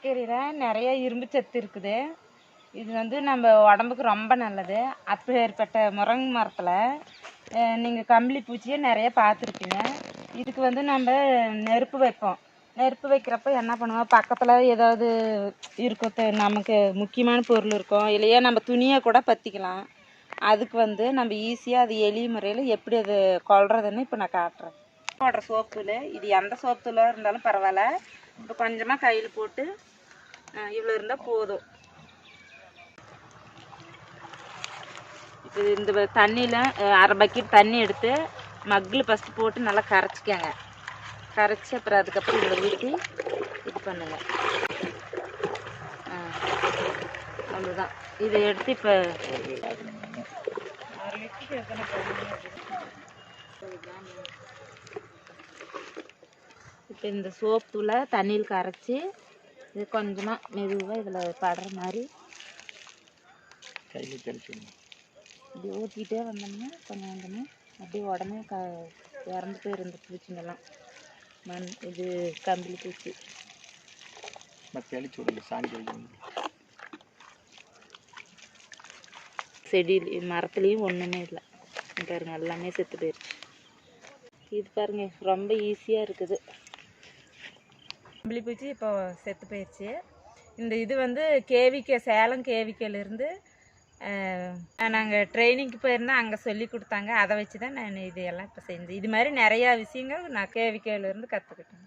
முருங்கைக்கீரையில் நிறைய இரும்பு சத்து இருக்குது. இது வந்து நம்ம உடம்புக்கு ரொம்ப நல்லது. அப்பேற்பட்ட முருங்கை மரத்தில் நீங்கள் கம்பளி பூச்சியை நிறைய பார்த்துருப்பீங்க. இதுக்கு வந்து நம்ம நெருப்பு வைப்போம். நெருப்பு வைக்கிறப்ப என்ன பண்ணுவோம், பக்கத்தில் ஏதாவது இருக்கும், நமக்கு முக்கியமான பொருள் இருக்கும், இல்லையா நம்ம துணியை கூட பற்றிக்கலாம். அதுக்கு வந்து நம்ம ஈஸியாக அது எளிய முறையில் எப்படி அது கொள்றதுன்னு இப்போ நான் காட்டுறேன். போடுற சோப்புத்தூள், இது எந்த சோப்புத்தூளாக இருந்தாலும் பரவாயில்ல. இப்போ கொஞ்சமாக கையில் போட்டு இவ்வளோ இருந்தால் போதும். இப்போ இந்த தண்ணியில் அரை பக்கெட் தண்ணி எடுத்து மக்கில் ஃபஸ்ட்டு போட்டு நல்லா கரைச்சிக்கங்க. கரைச்சி அப்புறம் அதுக்கப்புறம் இதில் ஊற்றி இது பண்ணுங்க. அவ்வளோதான். இதை எடுத்து இப்போ இப்போ இந்த சோப்பு தூளை தண்ணியில் கரைச்சி இது கொஞ்சமாக மெதுவாக இதில் படுற மாதிரி கையில் தெளிச்சுக்கணும். இப்படி ஊற்றிக்கிட்டே வந்தோம்னா கொஞ்சம் கொஞ்சமாக அப்படியே உடனே இறந்து போயிருந்து பூச்சிங்கெல்லாம். இது கம்பளி பூச்சி தெளிச்சு விடுங்க. சாஞ்சி செடி மரத்துலேயும் ஒன்றுமே இல்லை பாருங்க, எல்லாமே செத்து போயிடுச்சு. இது பாருங்க ரொம்ப ஈஸியாக இருக்குது. கம்பளி பூச்சி இப்போ செத்து போயிடுச்சு. இந்த இது வந்து சேலம் கேவிக்கையிலேருந்து நாங்கள் ட்ரைனிங்க்கு போயிருந்தோம், அங்கே சொல்லி கொடுத்தாங்க. அதை வச்சு தான் நான் இதையெல்லாம் இப்போ செஞ்சேன். இது மாதிரி நிறையா விஷயங்கள் நான் கேவிக்கையிலேருந்து கற்றுக்கிட்டேன்.